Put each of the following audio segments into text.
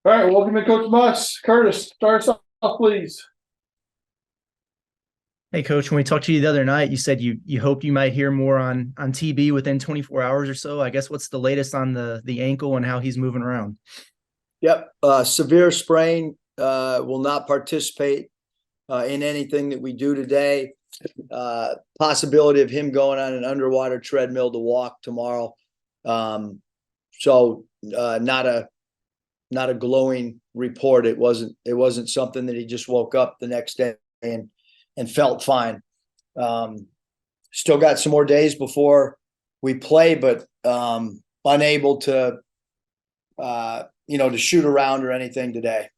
All right, welcome to Coach Muss. Curtis, start us off, please. Hey, Coach, when we talked to you the other night, you said you hoped you might hear more on TB within 24 hours or so. I guess what's the latest on the ankle and how he's moving around? Yep. Severe sprain, will not participate in anything that we do today. Possibility of him going on an underwater treadmill to walk tomorrow. So not a glowing report. It wasn't something that he just woke up the next day and felt fine. Still got some more days before we play, but unable to to shoot around or anything today.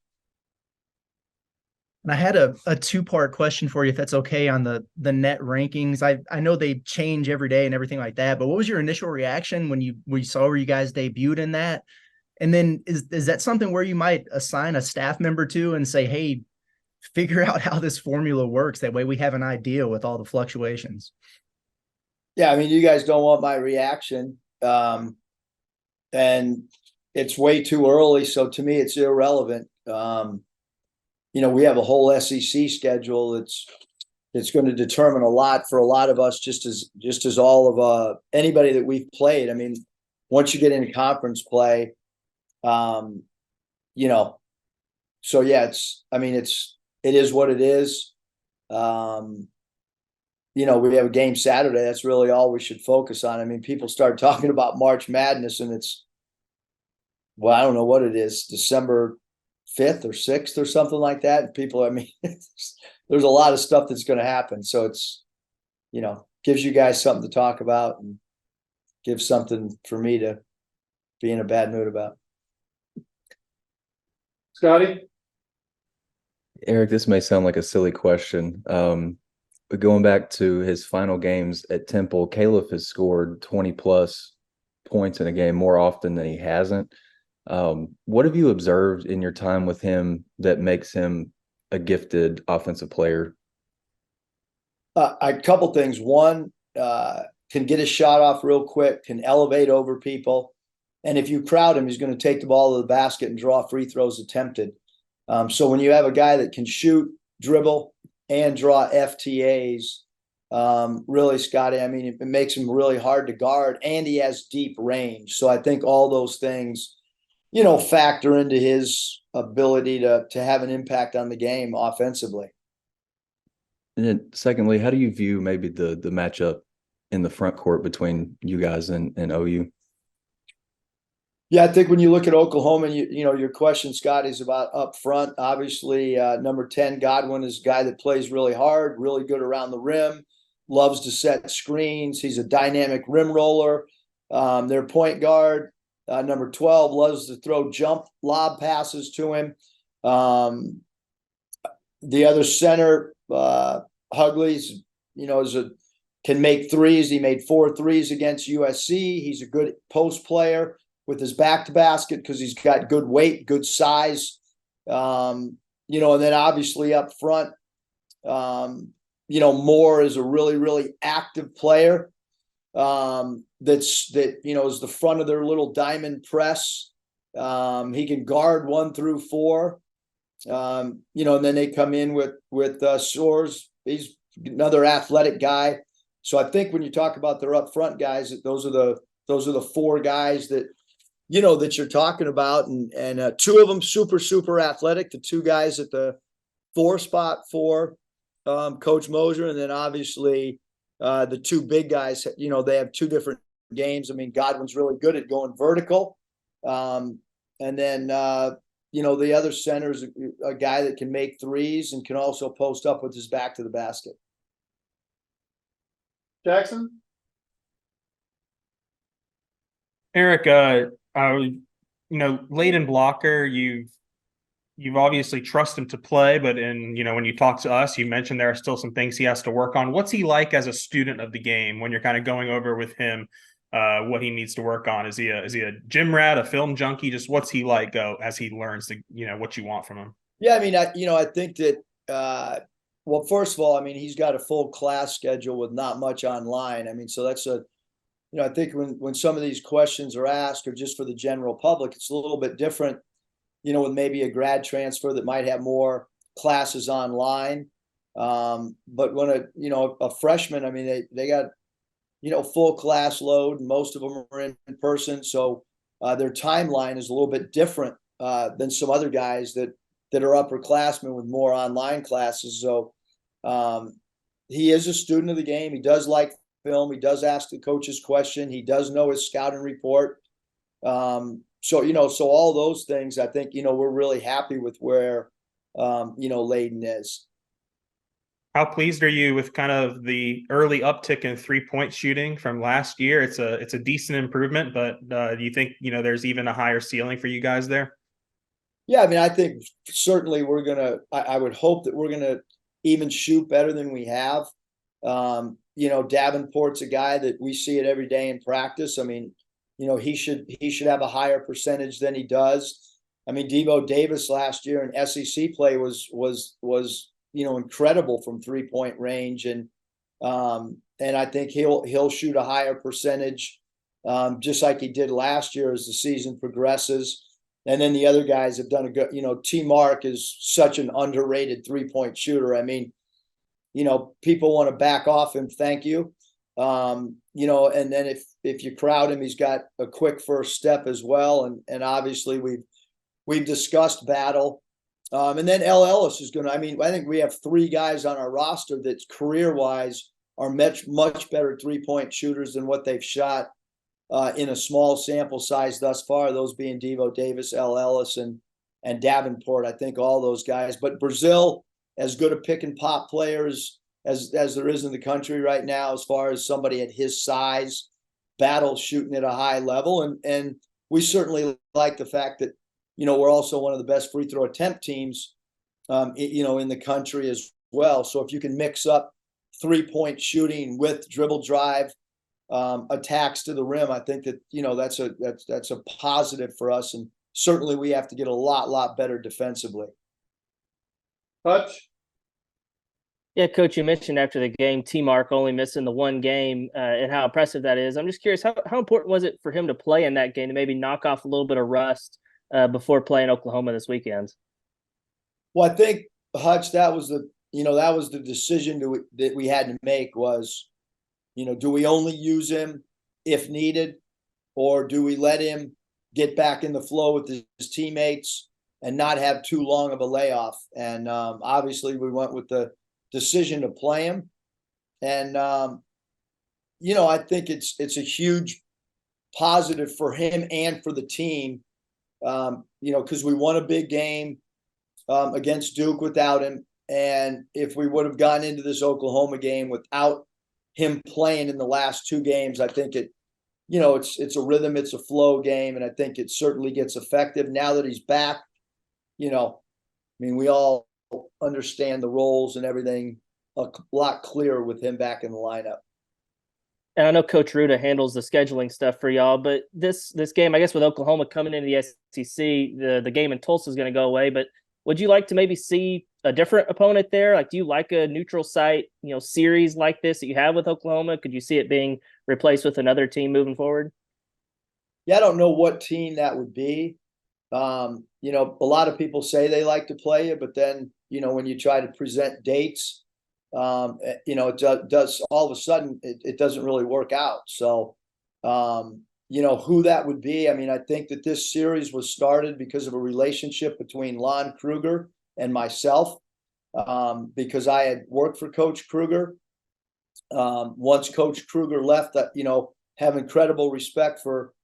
And I had a two-part question for you, if that's okay, on the net rankings. I know they change every day and everything like that, but what was your initial reaction when you saw where you guys debuted in that? And then is that something where you might assign a staff member to and say, hey, figure out how this formula works? That way we have an idea with all the fluctuations. Yeah, I mean, you guys don't want my reaction. And it's way too early. So to me, it's irrelevant. We have a whole SEC schedule that's going to determine a lot for a lot of us, just as all of anybody that we've played. I mean, once you get into conference play, so yeah, it is what it is. We have a game Saturday. That's really all we should focus on. I mean, people start talking about March Madness and well, I don't know what it is, December 5th or 6th or something like that. And people, I mean, there's a lot of stuff that's going to happen. So it's, gives you guys something to talk about and gives something for me to be in a bad mood about. Scotty? Eric, this may sound like a silly question, but going back to his final games at Temple, Caleb has scored 20 plus points in a game more often than he hasn't. What have you observed in your time with him that makes him a gifted offensive player? A couple things. One, can get a shot off real quick, can elevate over people. And if you crowd him, he's going to take the ball to the basket and draw free throws attempted. So when you have a guy that can shoot, dribble, and draw FTAs, really, Scotty, I mean, it makes him really hard to guard, and he has deep range. So I think all those things, factor into his ability to have an impact on the game offensively. And then secondly, how do you view maybe the matchup in the front court between you guys and OU? Yeah, I think when you look at Oklahoma, and your question, Scott, is about up front. Obviously, number 10, Godwin, is a guy that plays really hard, really good around the rim, loves to set screens. He's a dynamic rim roller. Their point guard, number 12, loves to throw jump lob passes to him. The other center, Hugley's, can make threes. He made 4 threes against USC. He's a good post player with his back to basket because he's got good weight, good size. And then obviously up front, Moore is a really, really active player. Is the front of their little diamond press. He can guard 1 through 4. And then they come in with Soares. He's another athletic guy. So I think when you talk about their up front guys, those are the 4 guys that you're talking about, and 2 of them super, super athletic. The 2 guys at the 4 spot for Coach Mosier, and then obviously the 2 big guys. They have 2 different games. I mean, Godwin's really good at going vertical, and then the other center's a guy that can make threes and can also post up with his back to the basket. Jackson? Eric, Layden Blocker, you've obviously trusted him to play, but when you talk to us, you mentioned there are still some things he has to work on. What's he like as a student of the game when you're kind of going over with him what he needs to work on? Is he a gym rat, a film junkie? Just what's he like as he learns what you want from him? Yeah, I mean, I think that well, first of all, I mean, he's got a full class schedule with not much online. I mean, so that's I think when some of these questions are asked, or just for the general public, it's a little bit different with maybe a grad transfer that might have more classes online. But when a freshman, I mean, they got, full class load, and most of them are in person. So their timeline is a little bit different than some other guys that are upperclassmen with more online classes. So he is a student of the game. He does like film. He does ask the coaches question. He does know his scouting report. So all those things, I think, we're really happy with where, Layden is. How pleased are you with kind of the early uptick in 3-point shooting from last year? It's a decent improvement, but do you think, there's even a higher ceiling for you guys there? Yeah, I mean, I think certainly I would hope that we're gonna even shoot better than we have. Davenport's a guy that we see it every day in practice. I mean, he should have a higher percentage than he does. I mean, Devo Davis last year in SEC play was incredible from 3-point range, and I think he'll shoot a higher percentage, just like he did last year as the season progresses. And then the other guys have done a good. T. Mark is such an underrated 3-point shooter. I mean, people want to back off him. Thank you. And then if you crowd him, he's got a quick first step as well. And obviously we've discussed Battle. And then L. Ellis is going to, I think we have 3 guys on our roster that career-wise are much better 3-point shooters than what they've shot in a small sample size thus far, those being Devo Davis, L. Ellis, and Davenport. I think all those guys. But Brazil, as good a pick and pop players as there is in the country right now, as far as somebody at his size, Battle shooting at a high level. And we certainly like the fact that, we're also one of the best free throw attempt teams, in the country as well. So if you can mix up 3-point shooting with dribble drive, attacks to the rim, I think that, that's a positive for us. And certainly we have to get a lot better defensively. Hutch? Yeah, Coach, you mentioned after the game, T. Mark only missing the one game and how impressive that is. I'm just curious, how important was it for him to play in that game to maybe knock off a little bit of rust before playing Oklahoma this weekend? Well, I think, Hutch, that was the decision that we had to make was, do we only use him if needed, or do we let him get back in the flow with his teammates and not have too long of a layoff? And obviously we went with the decision to play him. And, I think it's a huge positive for him and for the team, because we won a big game against Duke without him. And if we would have gone into this Oklahoma game without him playing in the last 2 games, I think it's a rhythm, it's a flow game. And I think it certainly gets effective now that he's back. We all understand the roles and everything a lot clearer with him back in the lineup. And I know Coach Ruda handles the scheduling stuff for y'all, but this game, I guess with Oklahoma coming into the SEC, the game in Tulsa is going to go away. But would you like to maybe see a different opponent there? Like, do you like a neutral site, series like this that you have with Oklahoma? Could you see it being replaced with another team moving forward? Yeah, I don't know what team that would be. A lot of people say they like to play it, but then, when you try to present dates, it does all of a sudden it doesn't really work out. So, who that would be. I think that this series was started because of a relationship between Lon Kruger and myself, because I had worked for Coach Kruger. Once Coach Kruger left, have incredible respect for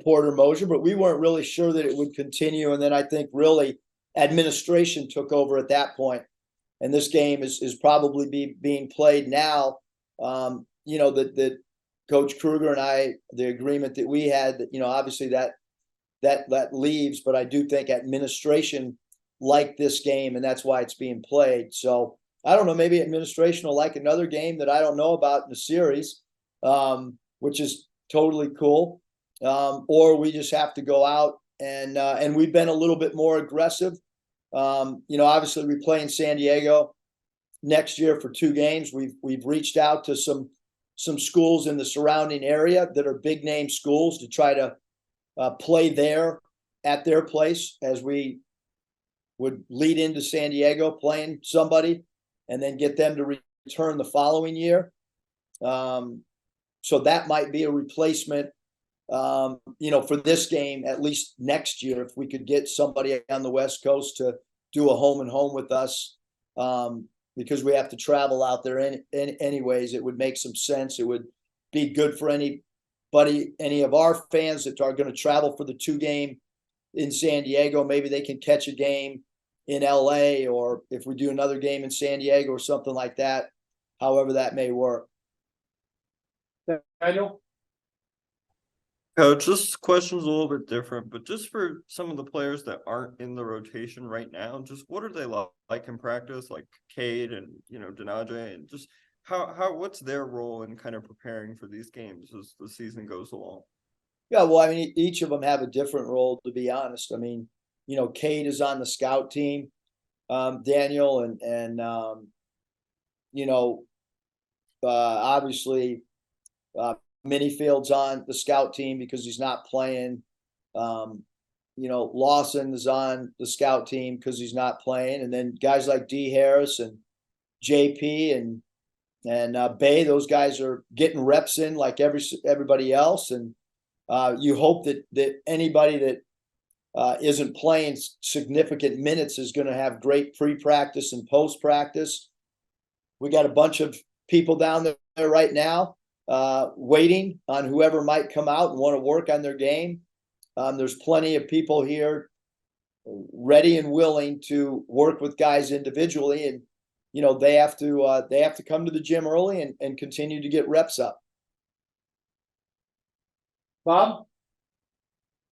Porter Moser, but we weren't really sure that it would continue. And then I think really administration took over at that point. And this game is probably being played now. That Coach Kruger and I, the agreement that we had, that obviously that leaves, but I do think administration liked this game, and that's why it's being played. So I don't know, maybe administration will like another game that I don't know about in the series, which is totally cool. Or we just have to go out and we've been a little bit more aggressive. Obviously we play in San Diego next year for 2 games. We've reached out to some schools in the surrounding area that are big name schools to try to play there at their place as we would lead into San Diego playing somebody and then get them to return the following year. So that might be a replacement, for this game, at least next year, if we could get somebody on the West Coast to do a home and home with us, because we have to travel out there anyways. It would make some sense. It would be good for any of our fans that are going to travel for the 2 game in San Diego. Maybe they can catch a game in LA, or if we do another game in San Diego or something like that, however that may work. Daniel? Coach, this question's a little bit different, but just for some of the players that aren't in the rotation right now, just what are they like in practice, like Cade and, Denaje, and just how what's their role in kind of preparing for these games as the season goes along? Yeah, well, I mean, each of them have a different role, to be honest. I mean, Cade is on the scout team, Daniel, and obviously, Minifield's on the scout team because he's not playing. Lawson is on the scout team because he's not playing, and then guys like D. Harris and JP and Bay, those guys are getting reps in like everybody else, and you hope that anybody that isn't playing significant minutes is going to have great pre-practice and post-practice. We got a bunch of people down there right now waiting on whoever might come out and want to work on their game. There's plenty of people here ready and willing to work with guys individually, and they have to come to the gym early and continue to get reps up. Bob?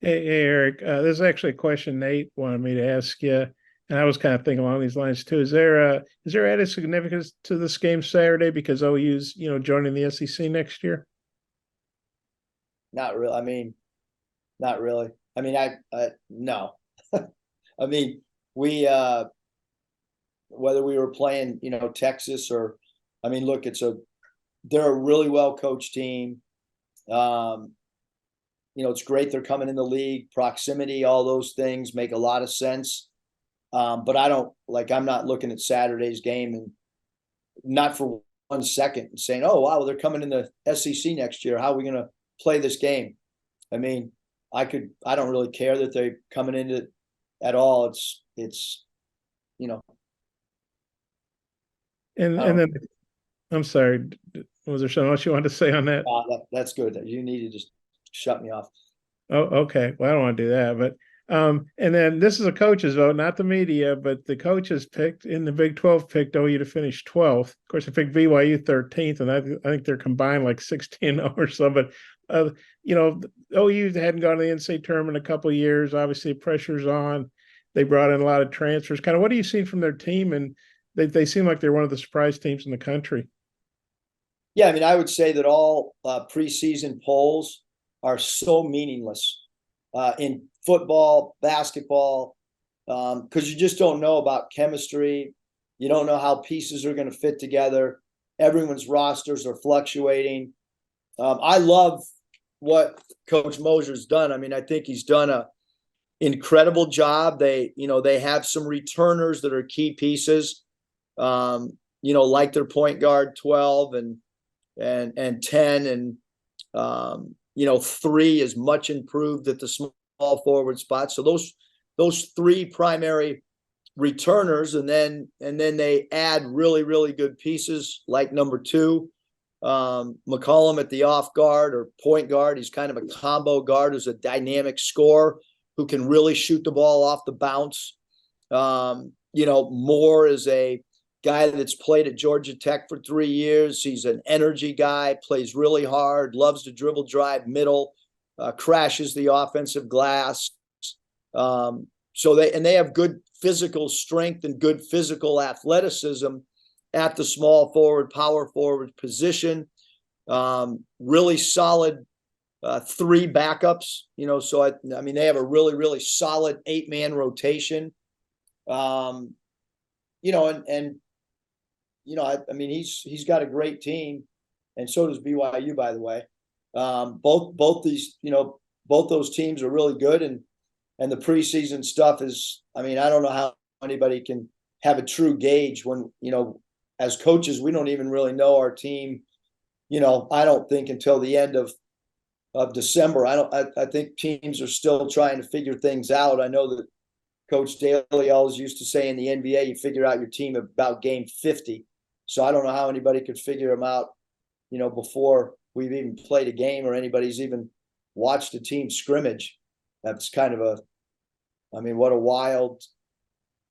Hey, Eric, this is actually a question Nate wanted me to ask you, and I was kind of thinking along these lines too. Is there added significance to this game Saturday because OU's joining the SEC next year? Not really. I mean, not really. I mean, no. I mean, we whether we were playing Texas or, I mean, look, they're a really well coached team. It's great they're coming in the league. Proximity, all those things make a lot of sense. But I'm not looking at Saturday's game and not for 1 second and saying, oh, wow, they're coming in the SEC next year. How are we going to play this game? I mean, I don't really care that they're coming into it at all. It's And then, I'm sorry, was there something else you wanted to say on that? That's good. You need to just shut me off. Oh, okay. Well, I don't want to do that, but and then this is a coach's vote, not the media, but the coaches picked in the Big 12 picked OU to finish 12th. Of course, I picked BYU 13th, and I think they're combined like 16 or so. But OU hadn't gone to the NCAA tournament in a couple of years. Obviously, pressure's on. They brought in a lot of transfers. Kind of, what do you see from their team? And they seem like they're one of the surprise teams in the country. Yeah, I mean, I would say that all preseason polls are so meaningless in football, basketball, because you just don't know about chemistry. You don't know how pieces are going to fit together. Everyone's rosters are fluctuating. I love what Coach Moser's done. I mean, I think he's done an incredible job. They have some returners that are key pieces, like their point guard 12 and 10 and 3 is much improved at the small forward spot. So those 3 primary returners, and then they add really, really good pieces like number 2, McCollum at the off guard or point guard. He's kind of a combo guard who's a dynamic scorer who can really shoot the ball off the bounce. Moore is a guy that's played at Georgia Tech for 3 years. He's an energy guy, plays really hard, loves to dribble, drive middle, crashes the offensive glass. So they have good physical strength and good physical athleticism at the small forward, power forward position. Really solid 3 backups. So I mean, they have a really, really solid 8-man rotation. I mean, he's got a great team, and so does BYU, by the way. Both those teams are really good, and and the preseason stuff is, I mean, I don't know how anybody can have a true gauge when, as coaches, we don't even really know our team, I don't think until the end of December. I think teams are still trying to figure things out. I know that Coach Daly always used to say in the NBA, you figure out your team about game 50. So I don't know how anybody could figure them out, before we've even played a game or anybody's even watched a team scrimmage. That's kind of what a wild,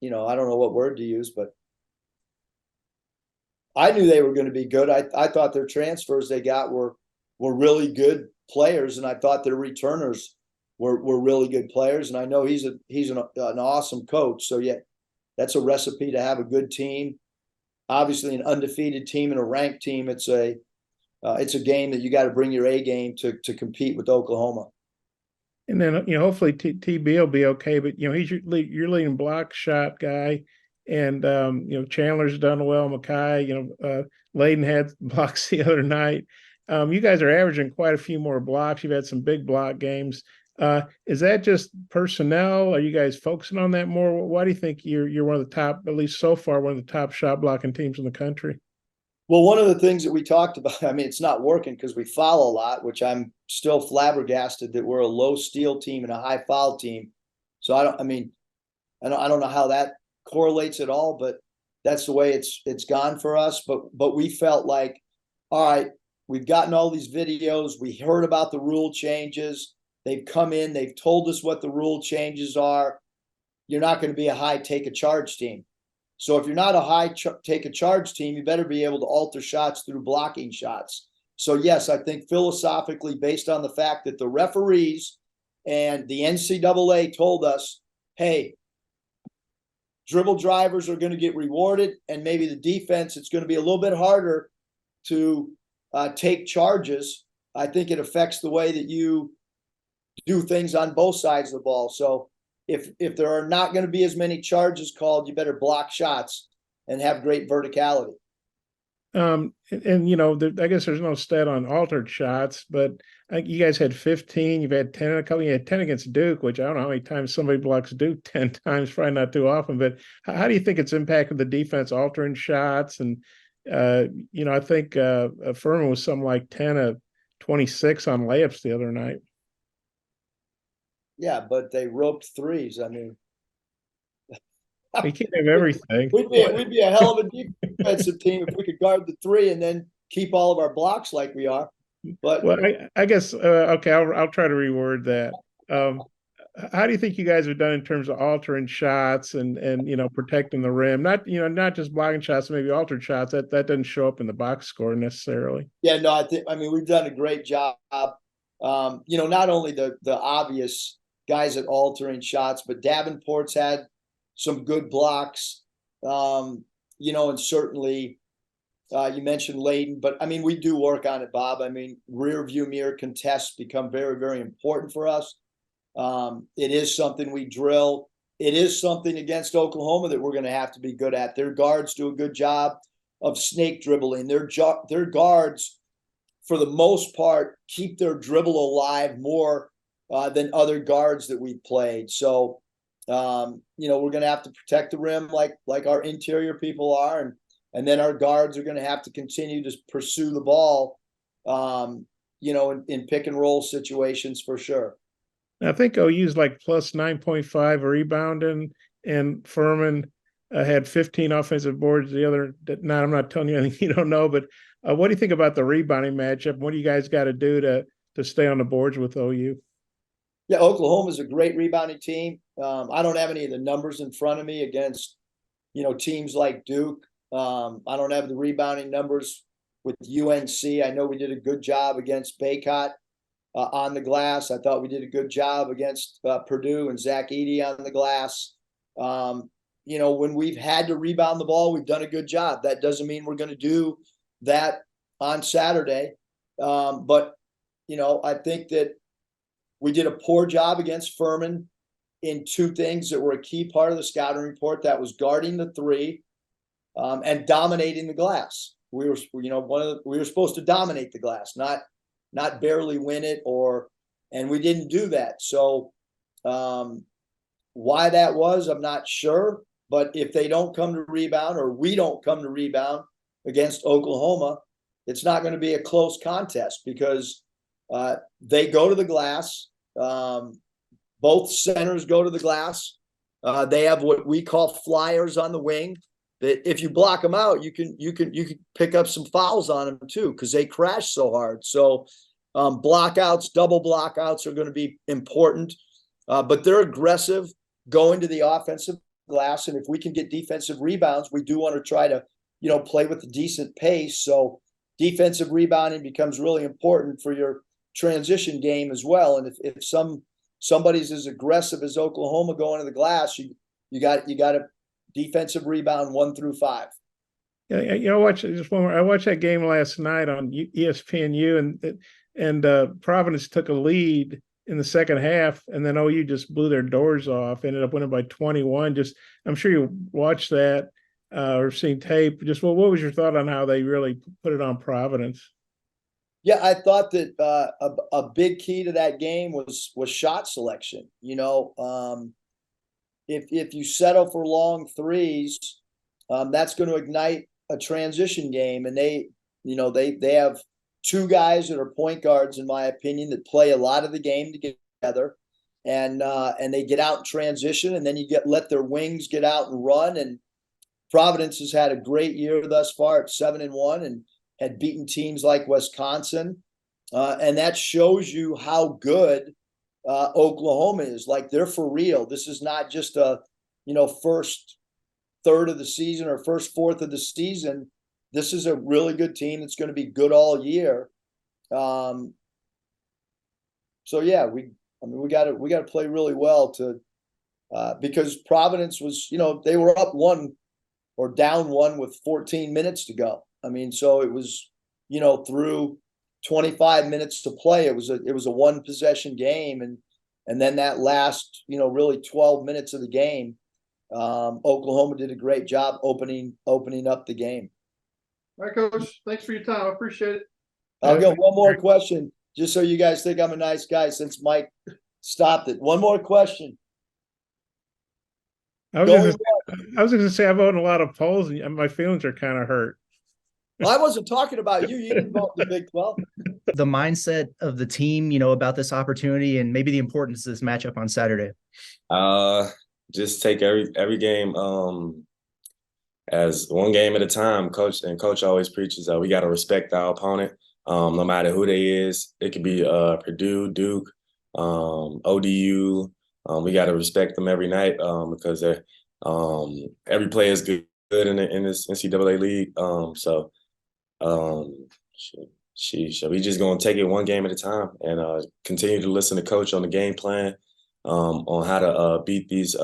I don't know what word to use, but I knew they were going to be good. I thought their transfers they got were really good players, and I thought their returners were really good players. And I know he's an awesome coach. So yeah, that's a recipe to have a good team. Obviously, an undefeated team and a ranked team. It's a game that you got to bring your A game to compete with Oklahoma. And then hopefully TB will be okay. But he's your leading block shot guy, and Chandler's done well. Makhi, Layden had blocks the other night. You guys are averaging quite a few more blocks. You've had some big block games. Is that just personnel? Are you guys focusing on that more? Why do you think you're one of the top, at least so far, one of the top shot blocking teams in the country? Well, one of the things that we talked about, I mean, it's not working because we foul a lot, which I'm still flabbergasted that we're a low steal team and a high foul team. So I don't know how that correlates at all, but that's the way it's gone for us. But we felt like, all right, we've gotten all these videos. We heard about the rule changes. They've come in. They've told us what the rule changes are. You're not going to be a high take a charge team. So if you're not a high take a charge team, you better be able to alter shots through blocking shots. So yes, I think philosophically, based on the fact that the referees and the NCAA told us, hey, dribble drivers are going to get rewarded, and maybe the defense, it's going to be a little bit harder to take charges. I think it affects the way that you do things on both sides of the ball. So if there are not going to be as many charges called, you better block shots and have great verticality. I guess there's no stat on altered shots, but I think you guys had 15. You've had 10 in a couple. You had 10 against Duke, which I don't know how many times somebody blocks Duke 10 times, probably not too often. But how do you think it's impacted the defense altering shots? And I think Furman was something like 10 of 26 on layups the other night. Yeah, but they roped threes. I mean, you can't have everything. We'd be a hell of a defensive team if we could guard the three and then keep all of our blocks like we are. But well, I guess okay, I'll try to reword that. How do you think you guys have done in terms of altering shots and protecting the rim? Not just blocking shots, maybe altered shots. That doesn't show up in the box score necessarily. Yeah, no, I mean we've done a great job. Not only the obvious guys at altering shots, but Davenport's had some good blocks. And certainly you mentioned Layden, but I mean, we do work on it, Bob. I mean, rear view mirror contests become very, very important for us. It is something we drill. It is something against Oklahoma that we're going to have to be good at. Their guards do a good job of snake dribbling. Their guards, for the most part, keep their dribble alive more than other guards that we've played. So, we're going to have to protect the rim like our interior people are. And then our guards are going to have to continue to pursue the ball, in pick and roll situations for sure. I think OU's like plus 9.5 rebounding, and Furman had 15 offensive boards. The other, I'm not telling you anything you don't know, but what do you think about the rebounding matchup? What do you guys got to do to stay on the boards with OU? Yeah, Oklahoma's a great rebounding team. I don't have any of the numbers in front of me against, teams like Duke. I don't have the rebounding numbers with UNC. I know we did a good job against Baycott on the glass. I thought we did a good job against Purdue and Zach Edey on the glass. When we've had to rebound the ball, we've done a good job. That doesn't mean we're going to do that on Saturday. But I think that we did a poor job against Furman in two things that were a key part of the scouting report. That was guarding the three and dominating the glass. We were supposed to dominate the glass, not barely win it, and we didn't do that. So, Why that was, I'm not sure. But if they don't come to rebound, or we don't come to rebound against Oklahoma, it's not going to be a close contest, because they go to the glass. Both centers go to the glass. They have what we call flyers on the wing, that if you block them out, you can pick up some fouls on them too, because they crash so hard. So blockouts, double blockouts are going to be important, but they're aggressive going to the offensive glass. And if we can get defensive rebounds, we do want to try to, play with a decent pace. So defensive rebounding becomes really important for your transition game as well. And if somebody's as aggressive as Oklahoma going to the glass, you got a defensive rebound 1 through 5. Yeah, watch just one more. I watched that game last night on ESPNU, and Providence took a lead in the second half, and then OU just blew their doors off. Ended up winning by 21. I'm sure you watched that or seen tape. What was your thought on how they really put it on Providence? Yeah, I thought that a big key to that game was shot selection. If you settle for long threes, that's going to ignite a transition game. And they have 2 guys that are point guards, in my opinion, that play a lot of the game together, and they get out in transition, and then let their wings get out and run. And Providence has had a great year thus far at 7-1, and had beaten teams like Wisconsin. And that shows you how good Oklahoma is. Like, they're for real. This is not just a, first third of the season or first fourth of the season. This is a really good team that's going to be good all year. So yeah, we got to play really well because Providence was, they were up 1 or down 1 with 14 minutes to go. So it was, through 25 minutes to play, it was a 1 possession game. And then that last, really 12 minutes of the game, Oklahoma did a great job opening up the game. All right, Coach. Thanks for your time. I appreciate it. I'll get one more question, just so you guys think I'm a nice guy, since Mike stopped it. One more question. I was going to say I vote in a lot of polls, and my feelings are kind of hurt. I wasn't talking about you. You can vote in the Big 12. The mindset of the team, about this opportunity and maybe the importance of this matchup on Saturday. Just take every game as one game at a time. Coach always preaches that we got to respect our opponent, no matter who they is. It could be Purdue, Duke, ODU. We got to respect them every night because they're every player is good in this NCAA league. So we just gonna take it one game at a time and continue to listen to Coach on the game plan, on how to beat these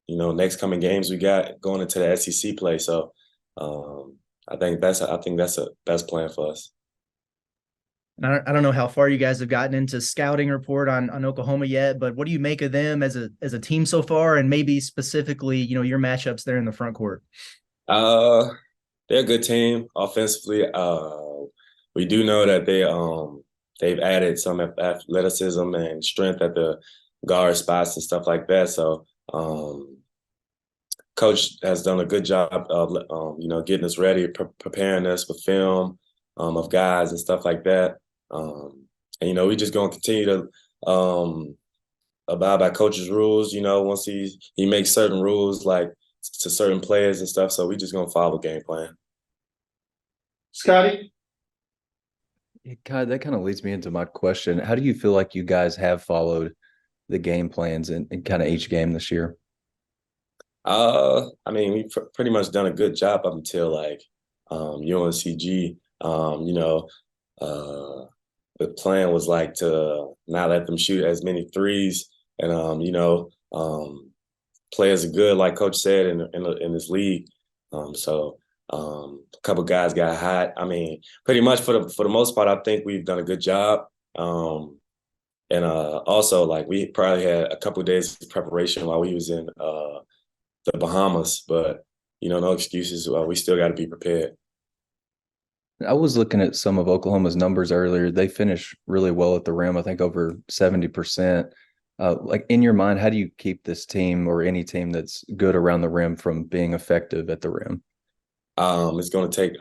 next coming games we got going into the SEC play. So I think that's a best plan for us. I don't know how far you guys have gotten into scouting report on Oklahoma yet, but what do you make of them as a team so far, and maybe specifically, your matchups there in the front court? They're a good team offensively. We do know that they've added some athleticism and strength at the guard spots and stuff like that. So Coach has done a good job of getting us ready, preparing us with film of guys and stuff like that. And we just gonna continue to abide by Coach's rules. Once he makes certain rules, like to certain players and stuff. So we just gonna follow the game plan. Scotty? God, that kind of leads me into my question. How do you feel like you guys have followed the game plans in kind of each game this year? We've pretty much done a good job up until like UNCG. The plan was like to not let them shoot as many threes, and players are good, like Coach said, in this league. So a couple guys got hot. Pretty much for the most part, I think we've done a good job. And also, like, we probably had a couple of days of preparation while we was in the Bahamas, but no excuses. We still got to be prepared. I was looking at some of Oklahoma's numbers earlier. They finished really well at the rim, I think over 70%. Like in your mind, how do you keep this team or any team that's good around the rim from being effective at the rim? It's going to take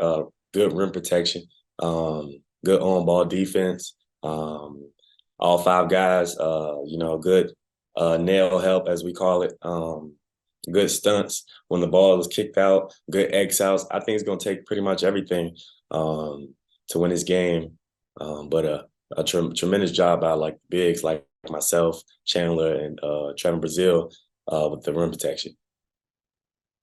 good rim protection, good on-ball defense, all five guys, good nail help, as we call it, good stunts when the ball is kicked out, good X outs. I think it's going to take pretty much everything to win this game. But a tremendous job by like bigs like myself, Chandler, and Trevor Brazil with the rim protection.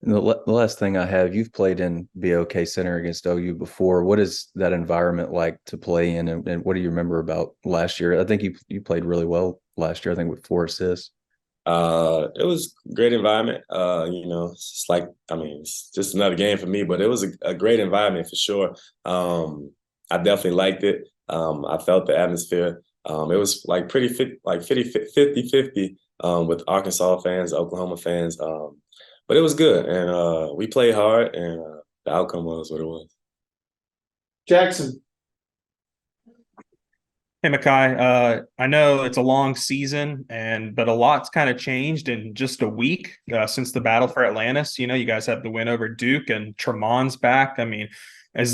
And the last thing I have, you've played in BOK Center against OU before. What is that environment like to play in, and what do you remember about last year? I think you played really well last year. I think with 4 assists. It was a great environment. It's like, I mean, it's just another game for me, but it was a great environment for sure. I definitely liked it. I felt the atmosphere. It was like pretty 50-50 with Arkansas fans, Oklahoma fans. But it was good, and we played hard, and the outcome was what it was. Jackson. Hey, Makhi, I know it's a long season, but a lot's kind of changed in just a week since the battle for Atlantis. You know, you guys have the win over Duke, and Tremon's back. I mean, are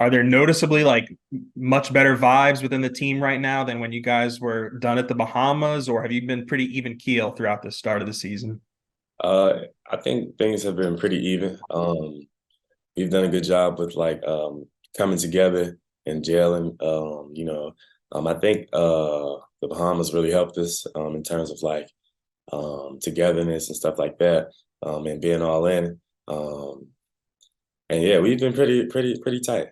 there noticeably like much better vibes within the team right now than when you guys were done at the Bahamas, or have you been pretty even keel throughout the start of the season? I think things have been pretty even. We've done a good job with like coming together and gelling. I think the Bahamas really helped us in terms of like togetherness and stuff like that, and being all in. And yeah, we've been pretty tight.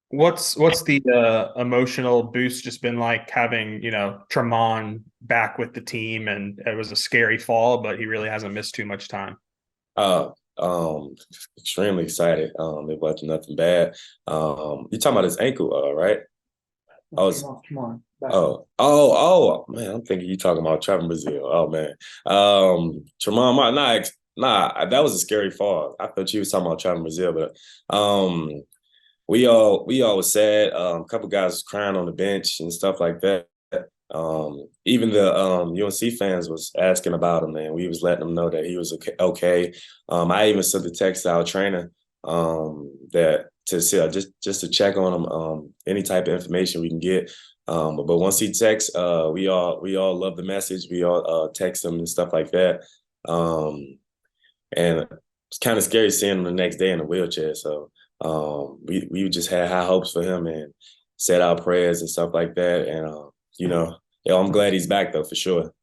What's the emotional boost just been like having, Tremon back with the team, and it was a scary fall, but he really hasn't missed too much time. Uh, Extremely excited. It wasn't nothing bad. You're talking about his ankle, right? Come on. Man, I'm thinking you talking about Trevor Brazil. Oh man. Tremon, that was a scary fall. I thought you was talking about Trevor Brazil, but we all was sad. A couple guys was crying on the bench and stuff like that. Even the UNC fans was asking about him, and we was letting them know that he was okay. I even sent the text to our trainer that to see just to check on him, any type of information we can get. But once he texts, we all love the message. We all text him and stuff like that. And it's kind of scary seeing him the next day in a wheelchair. So we just had high hopes for him and said our prayers and stuff like that. And I'm glad he's back though, for sure.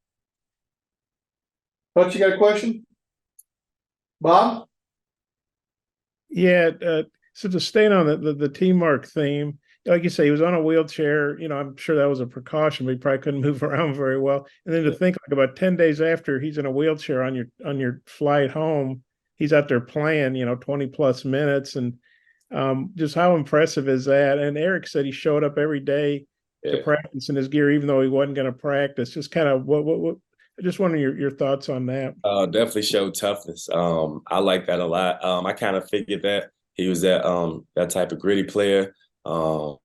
But you got a question? Bob? Yeah, so to stay on the teamwork theme, like you say, he was on a wheelchair. I'm sure that was a precaution, but he probably couldn't move around very well. And then to think like about 10 days after he's in a wheelchair on your flight home, he's out there playing, 20 plus minutes. And just how impressive is that? And Eric said he showed up every day to practice in his gear, even though he wasn't going to practice. Just kind of what I just wondering your thoughts on that. Definitely showed toughness. I like that a lot. I kind of figured that he was that type of gritty player. I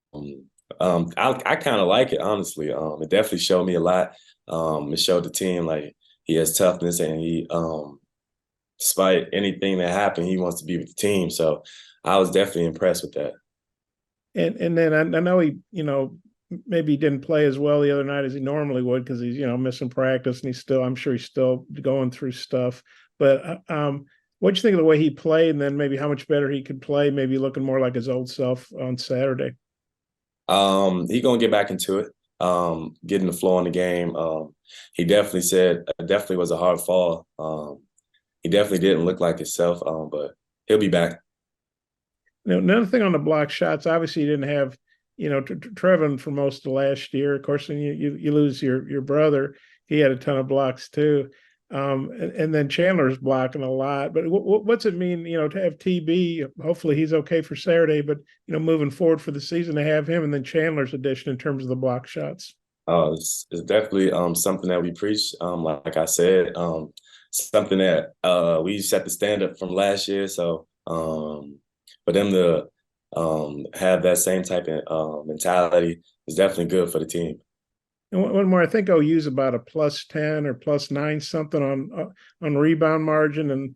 kind of like it, honestly. It definitely showed me a lot. It showed the team like he has toughness, and he despite anything that happened, he wants to be with the team. So I was definitely impressed with that. And then I know he, maybe he didn't play as well the other night as he normally would because he's, missing practice, and I'm sure he's still going through stuff. But what'd you think of the way he played, and then maybe how much better he could play, maybe looking more like his old self on Saturday? He gonna get back into it, getting the flow in the game. He definitely said it definitely was a hard fall. He definitely didn't look like himself, but he'll be back. Another thing on the block shots, obviously you didn't have, Trevin for most of last year. Of course, then you lose your brother. He had a ton of blocks too. And then Chandler's blocking a lot. But what's it mean, to have TB? Hopefully he's okay for Saturday, but, moving forward for the season to have him and then Chandler's addition in terms of the block shots. It's definitely something that we preach. Like I said, something that we set the standard from last year. So for them to have that same type of mentality is definitely good for the team. And one more, I think OU's about a +10 or +9 something on rebound margin, and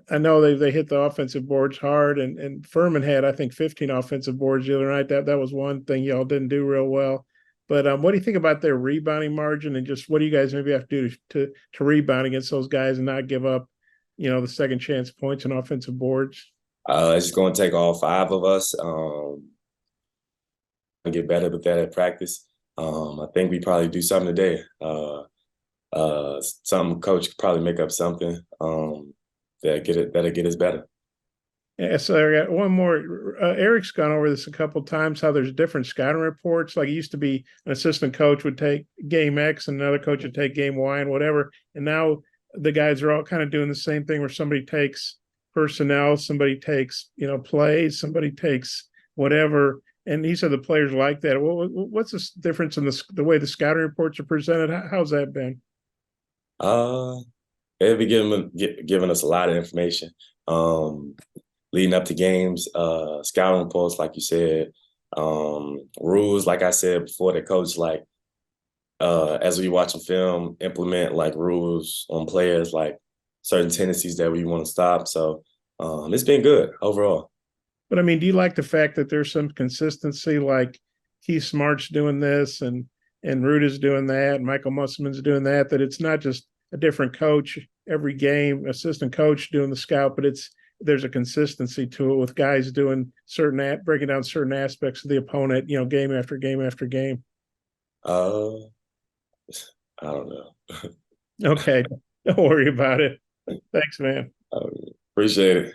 I know they hit the offensive boards hard, and Furman had, I think, 15 offensive boards the other night. That was one thing y'all didn't do real well. But what do you think about their rebounding margin, and just what do you guys maybe have to do to rebound against those guys and not give up, the second chance points and offensive boards? It's just going to take all 5 of us and get better with that at practice. I think we probably do something today. Some coach could probably make up something that'll get us better. Yeah, so I got one more. Eric's gone over this a couple of times, how there's different scouting reports. Like it used to be an assistant coach would take game X and another coach would take game Y and whatever. And now the guys are all kind of doing the same thing where somebody takes personnel, somebody takes, plays, somebody takes whatever. And he said the players like that. What's the difference in the way the scouting reports are presented? How's that been? They'll be giving us a lot of information. Leading up to games, scouting reports, like you said, rules, like I said before, the coach, like, as we watch a film, implement like rules on players, like certain tendencies that we want to stop. So it's been good overall. But I mean, do you like the fact that there's some consistency, like Keith Smart's doing this and Ruta's doing that, and Michael Musselman's doing that it's not just a different coach every game, assistant coach doing the scout, but there's a consistency to it with guys doing breaking down certain aspects of the opponent, game after game after game. I don't know. Okay. Don't worry about it. Thanks, man. Appreciate it.